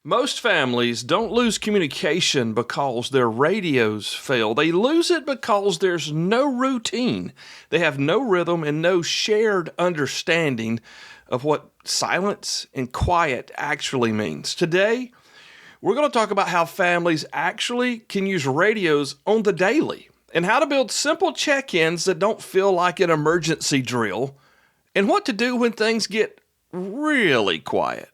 Most families don't lose communication because their radios fail. They lose it because there's no routine. They have no rhythm and no shared understanding of what silence and quiet actually means. Today, we're going to talk about how families actually can use radios on the daily and how to build simple check-ins that don't feel like an emergency drill and what to do when things get really quiet.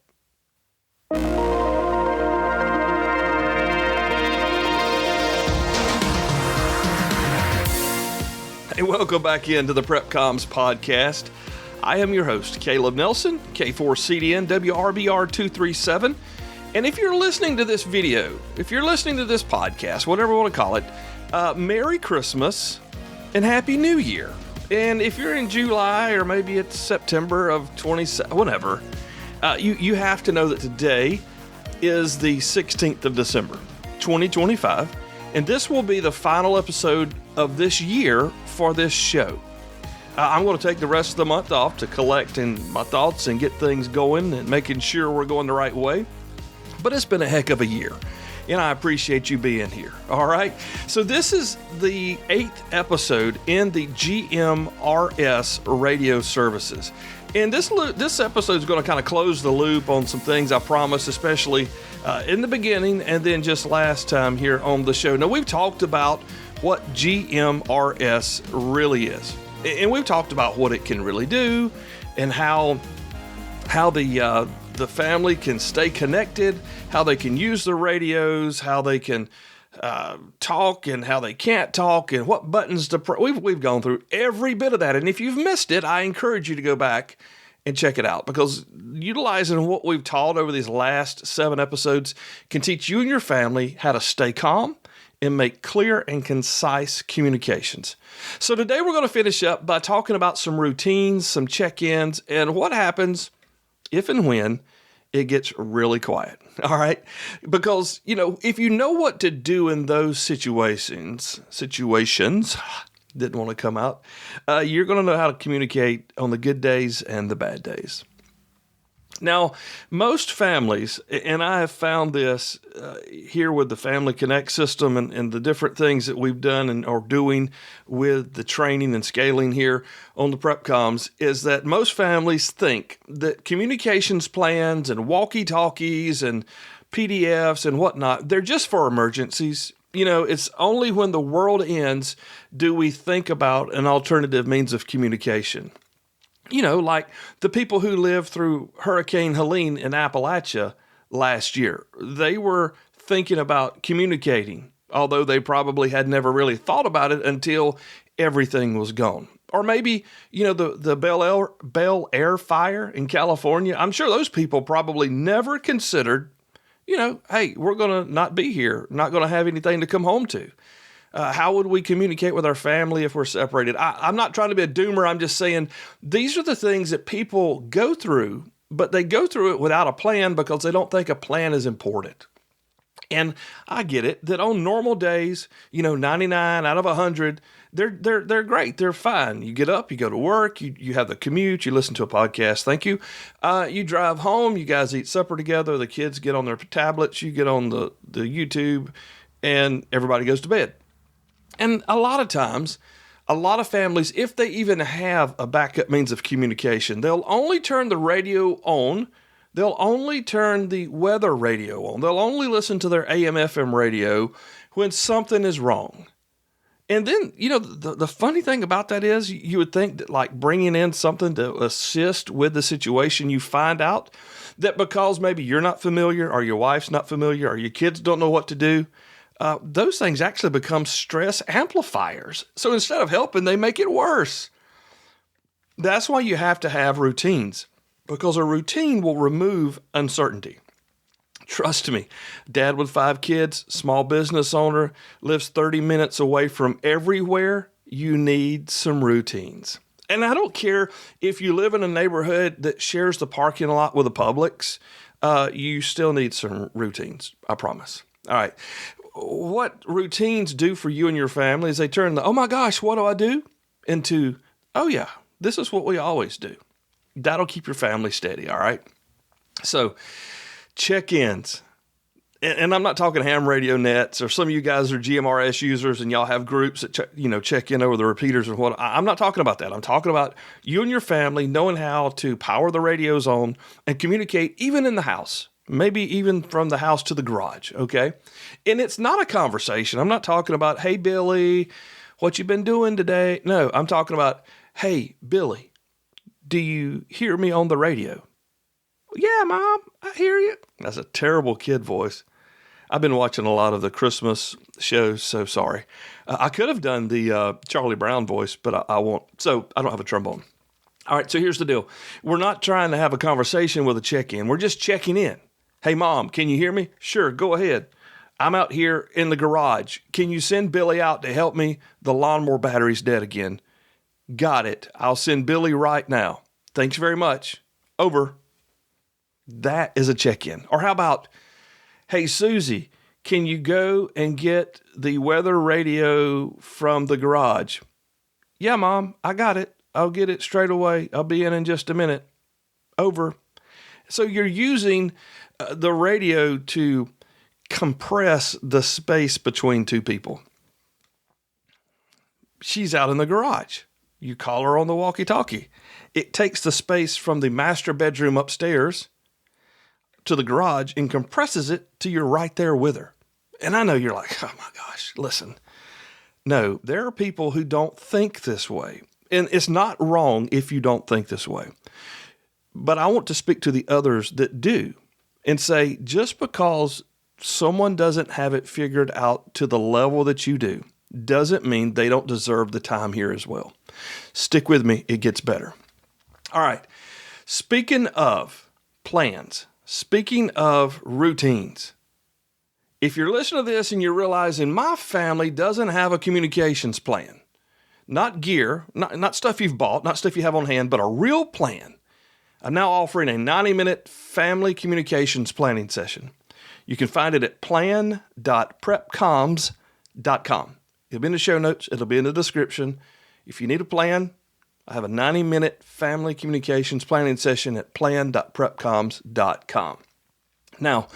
Hey, welcome back into the Prep Comms podcast. I am your host, Caleb Nelson, K4CDN, WRBR237. And if you're listening to this video, if you're listening to this podcast, whatever you want to call it, Merry Christmas and Happy New Year. And if you're in July or maybe it's September of 27, whatever, you have to know that today is the 16th of December, 2025. And this will be the final episode of this year for this show. I'm going to take the rest of the month off to collect my thoughts and get things going and making sure we're going the right way. But it's been a heck of a year, and I appreciate you being here. All right. So this is the 8th episode in the GMRS radio services. And this episode is going to kind of close the loop on some things I promised, especially in the beginning and then just last time here on the show. Now, we've talked about what GMRS really is. And we've talked about what it can really do and how the family can stay connected, how they can use the radios, how they can talk and how they can't talk and what buttons to press. We've gone through every bit of that. And if you've missed it, I encourage you to go back and check it out, because utilizing what we've taught over these last 7 episodes can teach you and your family how to stay calm and make clear and concise communications. So today we're going to finish up by talking about some routines, some check-ins, and what happens if and when it gets really quiet. All right? Because, if you know what to do in those situations, didn't want to come out, you're going to know how to communicate on the good days and the bad days. Now, most families, and I have found this here with the Family Connect system and the different things that we've done and are doing with the training and scaling here on the Prep Comms, is that most families think that communications plans and walkie-talkies and PDFs and whatnot, they're just for emergencies. It's only when the world ends do we think about an alternative means of communication. Like the people who lived through Hurricane Helene in Appalachia last year, they were thinking about communicating, although they probably had never really thought about it until everything was gone. Or maybe, the Bel Air fire in California. I'm sure those people probably never considered, hey, we're going to not be here, not going to have anything to come home to. How would we communicate with our family if we're separated? I'm not trying to be a doomer. I'm just saying these are the things that people go through, but they go through it without a plan because they don't think a plan is important. And I get it that on normal days, 99 out of 100, they're great. They're fine. You get up, you go to work, you have the commute, you listen to a podcast. Thank you. You drive home, you guys eat supper together. The kids get on their tablets, you get on the YouTube, and everybody goes to bed. And a lot of times, a lot of families, if they even have a backup means of communication, they'll only turn the radio on. They'll only turn the weather radio on. They'll only listen to their AM/FM radio when something is wrong. And then, the funny thing about that is you would think that like bringing in something to assist with the situation, you find out that because maybe you're not familiar or your wife's not familiar or your kids don't know what to do, those things actually become stress amplifiers. So instead of helping, they make it worse. That's why you have to have routines, because a routine will remove uncertainty. Trust me, dad with 5 kids, small business owner, lives 30 minutes away from everywhere. You need some routines. And I don't care if you live in a neighborhood that shares the parking lot with a Publix, you still need some routines, I promise. All right. What routines do for you and your family is they turn the, oh my gosh, what do I do? Into, oh yeah, this is what we always do. That'll keep your family steady, all right? So check-ins. And I'm not talking ham radio nets, or some of you guys are GMRS users and y'all have groups that check in over the repeaters and what. I'm not talking about that. I'm talking about you and your family knowing how to power the radios on and communicate even in the house, maybe even from the house to the garage, okay? And it's not a conversation. I'm not talking about, hey, Billy, what you been doing today? No, I'm talking about, hey, Billy, do you hear me on the radio? Yeah, Mom, I hear you. That's a terrible kid voice. I've been watching a lot of the Christmas shows, so sorry. I could have done the Charlie Brown voice, but I won't. So I don't have a trombone. All right, so here's the deal. We're not trying to have a conversation with a check-in. We're just checking in. Hey, Mom, can you hear me? Sure, go ahead. I'm out here in the garage. Can you send Billy out to help me? The lawnmower battery's dead again. Got it. I'll send Billy right now. Thanks very much. Over. That is a check-in. Or how about, hey, Susie, can you go and get the weather radio from the garage? Yeah, Mom, I got it. I'll get it straight away. I'll be in just a minute. Over. So you're using the radio to compress the space between two people. She's out in the garage. You call her on the walkie-talkie. It takes the space from the master bedroom upstairs to the garage and compresses it till you're right there with her. And I know you're like, oh my gosh, listen. No, there are people who don't think this way. And it's not wrong if you don't think this way. But I want to speak to the others that do and say, just because someone doesn't have it figured out to the level that you do, doesn't mean they don't deserve the time here as well. Stick with me, it gets better. All right, speaking of plans, speaking of routines, if you're listening to this and you're realizing my family doesn't have a communications plan, not gear, not stuff you've bought, not stuff you have on hand, but a real plan, I'm now offering a 90-minute family communications planning session. You can find it at plan.prepcoms.com. It'll be in the show notes. It'll be in the description. If you need a plan, I have a 90-minute family communications planning session at plan.prepcoms.com. Now,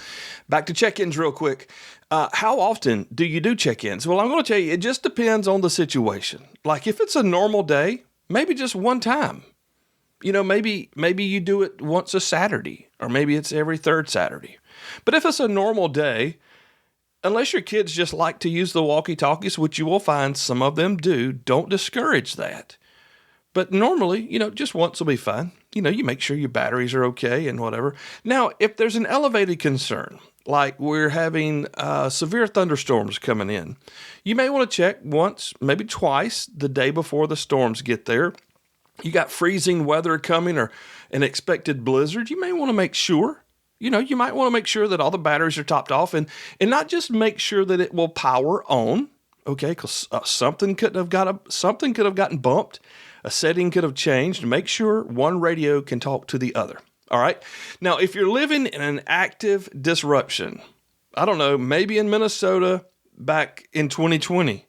back to check-ins real quick. How often do you do check-ins? Well, I'm going to tell you, it just depends on the situation. Like if it's a normal day, maybe just one time. Maybe you do it once a Saturday, or maybe it's every third Saturday. But if it's a normal day, unless your kids just like to use the walkie-talkies, which you will find some of them do, don't discourage that. But normally, just once will be fine. You make sure your batteries are okay and whatever. Now, if there's an elevated concern, like we're having severe thunderstorms coming in, you may want to check once, maybe twice the day before the storms get there. You got freezing weather coming or an expected blizzard, you may want to make sure. You might want to make sure that all the batteries are topped off and not just make sure that it will power on, okay, because something could have gotten bumped. A setting could have changed. Make sure one radio can talk to the other. All right. Now, if you're living in an active disruption, I don't know, maybe in Minnesota back in 2020,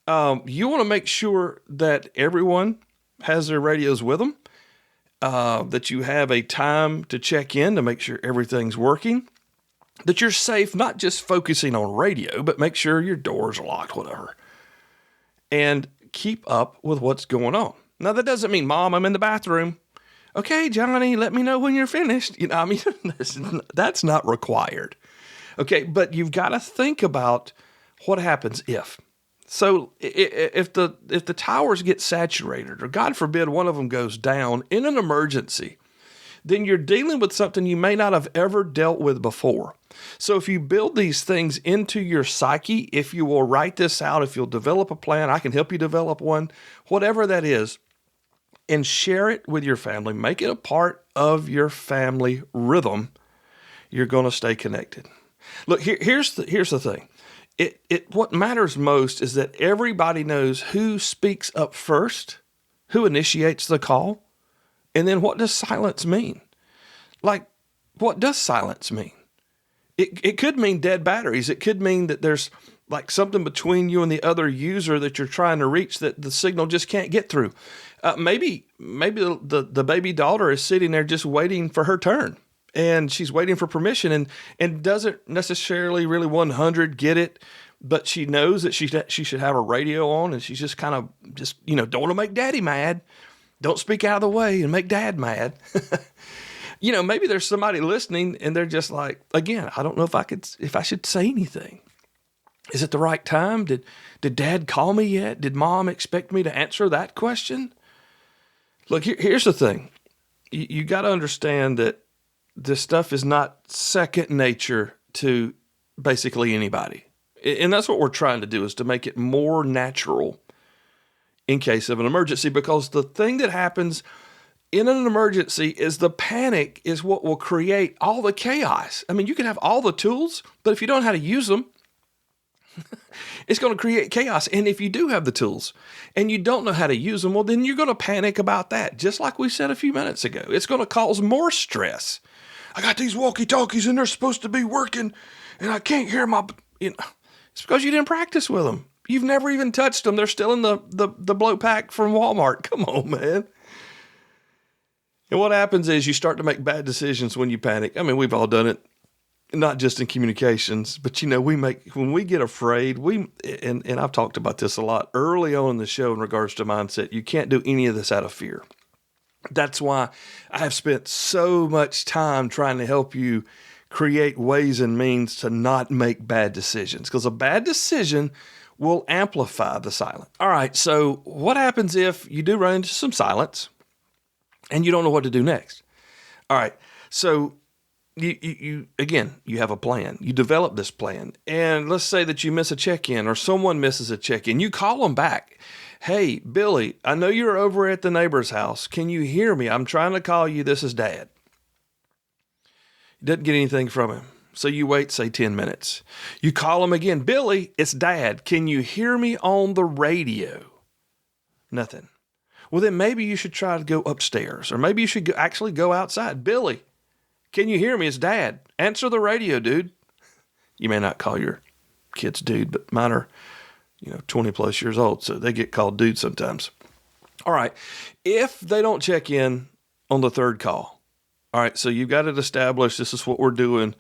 you want to make sure that everyone has their radios with them, that you have a time to check in to make sure everything's working, that you're safe, not just focusing on radio, but make sure your doors are locked, whatever. And keep up with what's going on. Now, that doesn't mean, Mom, I'm in the bathroom. Okay, Johnny, let me know when you're finished. That's not required. Okay, but you've got to think about what happens if. So if the towers get saturated, or God forbid one of them goes down in an emergency, then you're dealing with something you may not have ever dealt with before. So if you build these things into your psyche, if you will write this out, if you'll develop a plan, I can help you develop one, whatever that is, and share it with your family, make it a part of your family rhythm, you're going to stay connected. Look, here's the thing. What matters most is that everybody knows who speaks up first, who initiates the call, and then what does silence mean? Like, what does silence mean? It could mean dead batteries. It could mean that there's like something between you and the other user that you're trying to reach that the signal just can't get through. Maybe the baby daughter is sitting there just waiting for her turn. and she's waiting for permission and doesn't necessarily really 100 get it, but she knows that she should have her radio on, and she's just kind of don't want to make daddy mad. Don't speak out of the way and make dad mad. Maybe there's somebody listening and they're just like, again, I don't know if I should say anything. Is it the right time? Did dad call me yet? Did mom expect me to answer that question? Look, here's the thing. You got to understand that this stuff is not second nature to basically anybody. And that's what we're trying to do, is to make it more natural in case of an emergency, because the thing that happens in an emergency is the panic is what will create all the chaos. I mean, you can have all the tools, but if you don't know how to use them, it's going to create chaos. And if you do have the tools and you don't know how to use them, well, then you're going to panic about that. Just like we said a few minutes ago, it's going to cause more stress. I got these walkie-talkies and they're supposed to be working and I can't hear it's because you didn't practice with them. You've never even touched them. They're still in the blow pack from Walmart. Come on, man. And what happens is you start to make bad decisions when you panic. I mean, we've all done it, not just in communications, but when we get afraid, and I've talked about this a lot early on in the show in regards to mindset. You can't do any of this out of fear. That's why I have spent so much time trying to help you create ways and means to not make bad decisions, because a bad decision will amplify the silence. All right, so what happens if you do run into some silence and you don't know what to do next? All right, so you have a plan. You develop this plan, and let's say that you miss a check-in or someone misses a check-in. You call them back. Hey, Billy, I know you're over at the neighbor's house. Can you hear me? I'm trying to call you. This is Dad. Doesn't get anything from him. So you wait, say 10 minutes. You call him again. Billy, it's Dad. Can you hear me on the radio? Nothing. Well, then maybe you should try to go upstairs, or maybe you should actually go outside. Billy, can you hear me? It's Dad. Answer the radio, dude. You may not call your kids dude, but mine are, 20 plus years old, so they get called dude sometimes. All right. If they don't check in on the third call, all right, so you've got it established. This is what we're doing.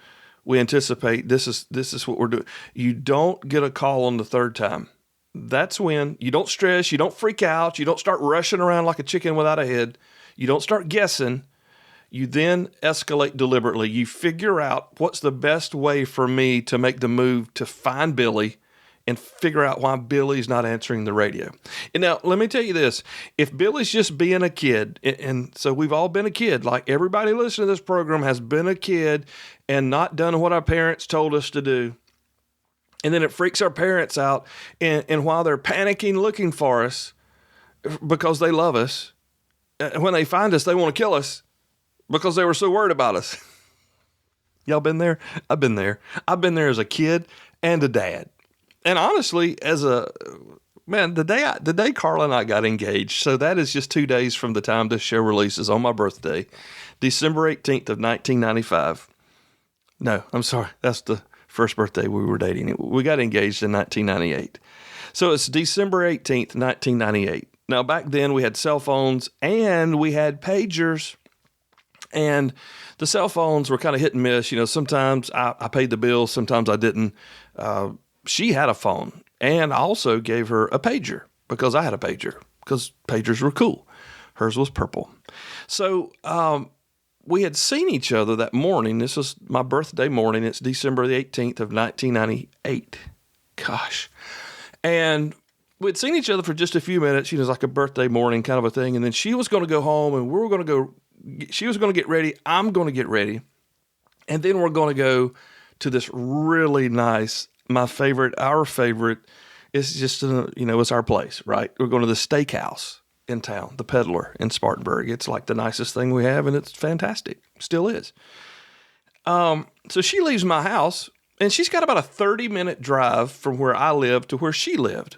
We anticipate this is what we're doing. You don't get a call on the third time. That's when you don't stress, you don't freak out, you don't start rushing around like a chicken without a head. You don't start guessing. You then escalate deliberately. You figure out what's the best way for me to make the move to find Billy and figure out why Billy's not answering the radio. And now, let me tell you this. If Billy's just being a kid, and so we've all been a kid, like everybody listening to this program has been a kid and not done what our parents told us to do, and then it freaks our parents out, and while they're panicking looking for us because they love us, when they find us, they want to kill us because they were so worried about us. Y'all been there? I've been there. I've been there as a kid and a dad. And honestly, the day Carla and I got engaged, so that is just 2 days from the time this show releases on my birthday, December 18th of 1995. No, I'm sorry. That's the first birthday we were dating. We got engaged in 1998. So it's December 18th, 1998. Now, back then we had cell phones and we had pagers. And the cell phones were kind of hit and miss. Sometimes I paid the bill, sometimes I didn't. She had a phone, and I also gave her a pager because I had a pager, because pagers were cool. Hers was purple. So we had seen each other that morning. This was my birthday morning. It's December the 18th of 1998. Gosh. And we'd seen each other for just a few minutes. It was like a birthday morning kind of a thing. And then she was going to go home, and we were going to go. She was going to get ready. I'm going to get ready. And then we're going to go to this really nice, our favorite, it's just, it's our place, right? We're going to the steakhouse in town, the Peddler in Spartanburg. It's like the nicest thing we have, and it's fantastic. Still is. So she leaves my house, and she's got about a 30-minute drive from where I live to where she lived.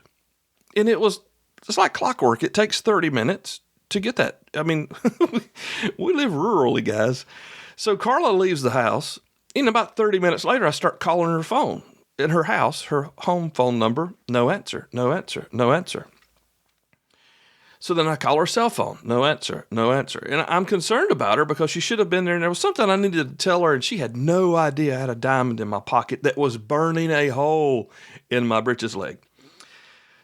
And it's like clockwork. It takes 30 minutes to get that. I mean, we live rurally, guys. So Carla leaves the house. And about 30 minutes later, I start calling her phone. In her house, her home phone number, no answer, no answer, no answer. So then I call her cell phone. No answer, no answer. And I'm concerned about her because she should have been there, and there was something I needed to tell her, and she had no idea I had a diamond in my pocket that was burning a hole in my britches leg.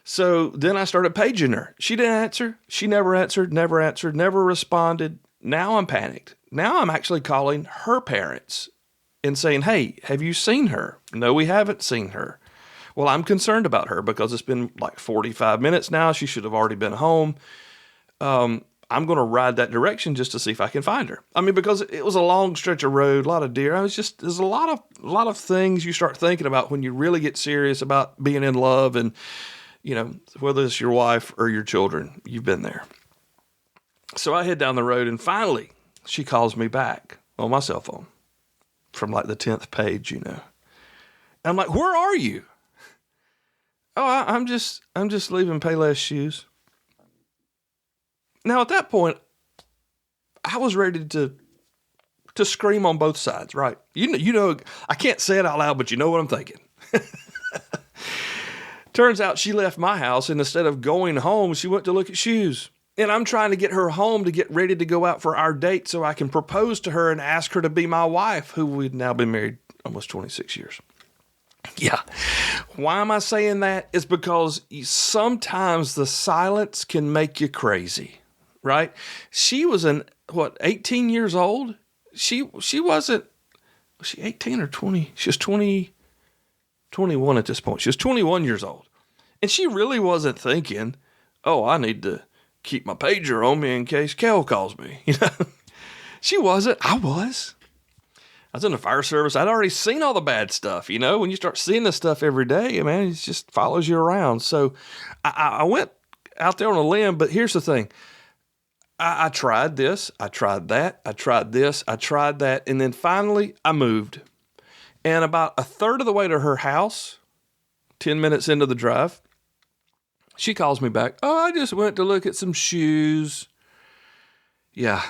So then I started paging her. She didn't answer. She never answered, never responded. Now I'm panicked. Now I'm actually calling her parents and saying, hey, have you seen her? No, we haven't seen her. Well, I'm concerned about her because it's been like 45 minutes now. She should have already been home. I'm going to ride that direction just to see if I can find her. I mean, because it was a long stretch of road, a lot of deer. There's a lot of things you start thinking about when you really get serious about being in love, and, you know, whether it's your wife or your children, you've been there. So I head down the road, and finally she calls me back on my cell phone from like the 10th page, you know. And I'm like, where are you? Oh, I'm just leaving Payless shoes. Now, at that point, I was ready to scream on both sides, right? You know, I can't say it out loud, but you know what I'm thinking. Turns out she left my house, and instead of going home, she went to look at shoes. And I'm trying to get her home to get ready to go out for our date so I can propose to her and ask her to be my wife, who we'd now been married almost 26 years. Yeah. Why am I saying that? It's because sometimes the silence can make you crazy, right? She was 18 years old? She wasn't, was she 18 or 20? She was 21 at this point. She was 21 years old. And she really wasn't thinking, oh, I need to keep my pager on me in case Kel calls me. You know, she wasn't. I was in the fire service. I'd already seen all the bad stuff. You know, when you start seeing this stuff every day, man, it just follows you around. So I went out there on a limb, but here's the thing. I tried this. I tried that. I tried this. I tried that. And then finally I moved. And about a third of the way to her house, 10 minutes into the drive, she calls me back. Oh, I just went to look at some shoes. Yeah.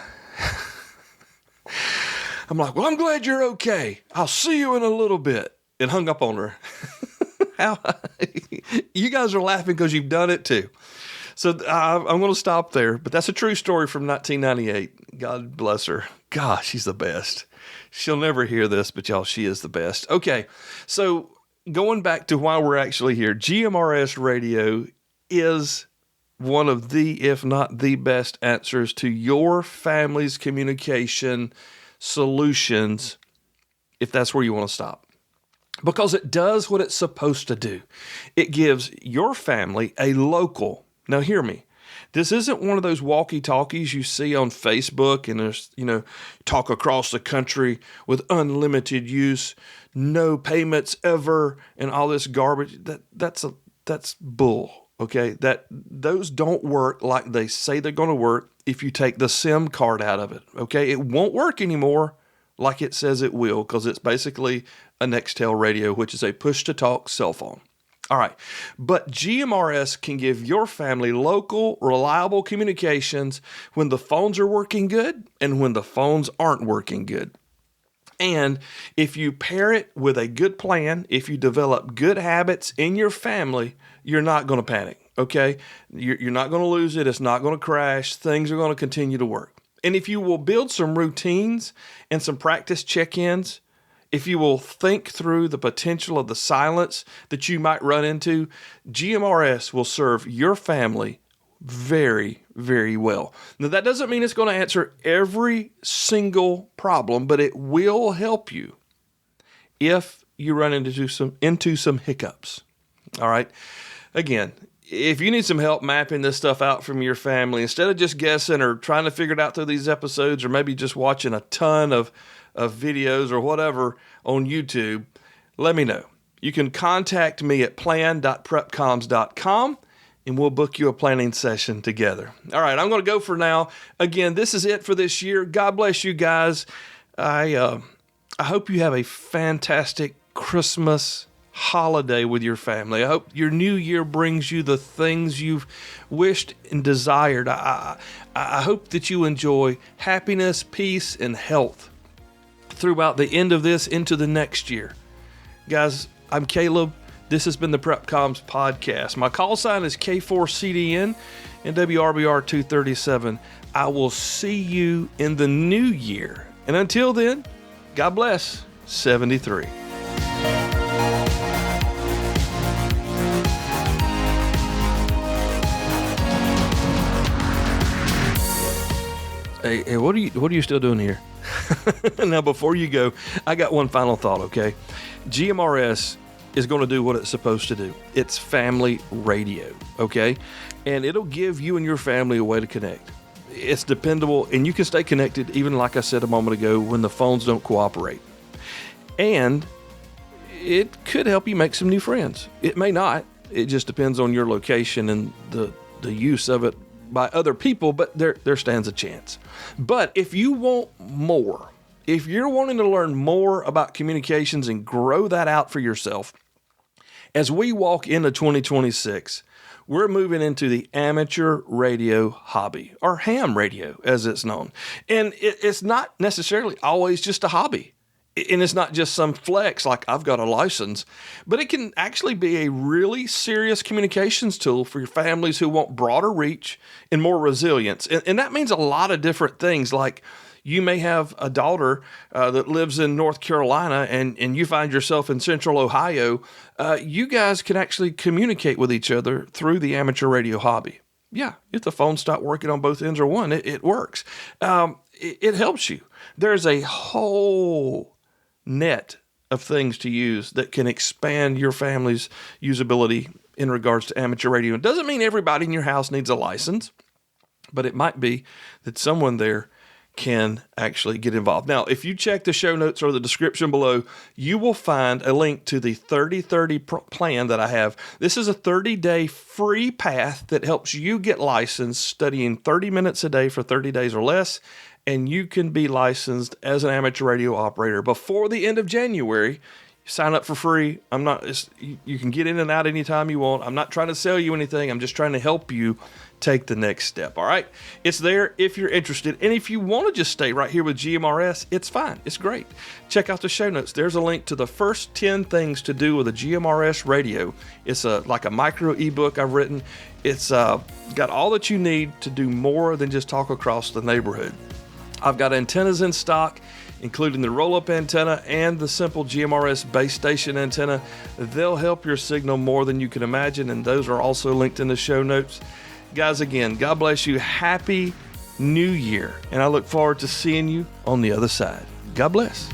I'm like, well, I'm glad you're okay. I'll see you in a little bit. And hung up on her. You guys are laughing because you've done it too. So I'm going to stop there. But that's a true story from 1998. God bless her. Gosh, she's the best. She'll never hear this, but y'all, she is the best. Okay, so going back to why we're actually here, GMRS radio is one of the, if not the best answers to your family's communication solutions, if that's where you want to stop. Because it does what it's supposed to do. It gives your family a local, now hear me, this isn't one of those walkie-talkies you see on Facebook and there's, you know, talk across the country with unlimited use, no payments ever, and all this garbage. That's bull, okay? Those don't work like they say they're going to work if you take the SIM card out of it, okay? It won't work anymore like it says it will because it's basically a Nextel radio, which is a push-to-talk cell phone. All right, but GMRS can give your family local, reliable communications when the phones are working good and when the phones aren't working good. And if you pair it with a good plan, if you develop good habits in your family, you're not going to panic, okay? You're not going to lose it. It's not going to crash. Things are going to continue to work. And if you will build some routines and some practice check-ins, if you will think through the potential of the silence that you might run into, GMRS will serve your family very, very well. Now, that doesn't mean it's going to answer every single problem, but it will help you if you run into some hiccups. All right? Again, if you need some help mapping this stuff out from your family, instead of just guessing or trying to figure it out through these episodes or maybe just watching a ton of videos or whatever on YouTube, let me know. You can contact me at plan.prepcoms.com and we'll book you a planning session together. All right, I'm going to go for now. Again, this is it for this year. God bless you guys. I hope you have a fantastic Christmas holiday with your family. I hope your new year brings you the things you've wished and desired. I hope that you enjoy happiness, peace, and health throughout the end of this into the next year. Guys, I'm Caleb. This has been the Prep Comms Podcast. My call sign is K4CDN and WRBR 237. I will see you in the new year. And until then, God bless. 73. Hey, what are you still doing here? Now, before you go, I got one final thought, okay? GMRS is going to do what it's supposed to do. It's family radio, okay? And it'll give you and your family a way to connect. It's dependable, and you can stay connected, even like I said a moment ago, when the phones don't cooperate. And it could help you make some new friends. It may not. It just depends on your location and the use of it by other people, but there stands a chance. But if you want more, if you're wanting to learn more about communications and grow that out for yourself, as we walk into 2026, we're moving into the amateur radio hobby, or ham radio as it's known. And it's not necessarily always just a hobby. And it's not just some flex like I've got a license, but it can actually be a really serious communications tool for your families who want broader reach and more resilience. And that means a lot of different things. Like you may have a daughter that lives in North Carolina and you find yourself in Central Ohio. You guys can actually communicate with each other through the amateur radio hobby. Yeah, if the phone stopped working on both ends or one, it works. It helps you. There's a whole net of things to use that can expand your family's usability in regards to amateur radio. It doesn't mean everybody in your house needs a license, but it might be that someone there can actually get involved. Now, if you check the show notes or the description below, you will find a link to the 30-30 plan that I have. This is a 30-day free path that helps you get licensed studying 30 minutes a day for 30 days or less, and you can be licensed as an amateur radio operator before the end of January. Sign up for free. You can get in and out anytime you want. I'm not trying to sell you anything. I'm just trying to help you take the next step. All right. It's there if you're interested. And if you want to just stay right here with GMRS, it's fine. It's great. Check out the show notes. There's a link to the first 10 things to do with a GMRS radio. It's like a micro ebook I've written. It's got all that you need to do more than just talk across the neighborhood. I've got antennas in stock, including the roll-up antenna and the simple GMRS base station antenna. They'll help your signal more than you can imagine, and those are also linked in the show notes. Guys, again, God bless you. Happy New Year, and I look forward to seeing you on the other side. God bless.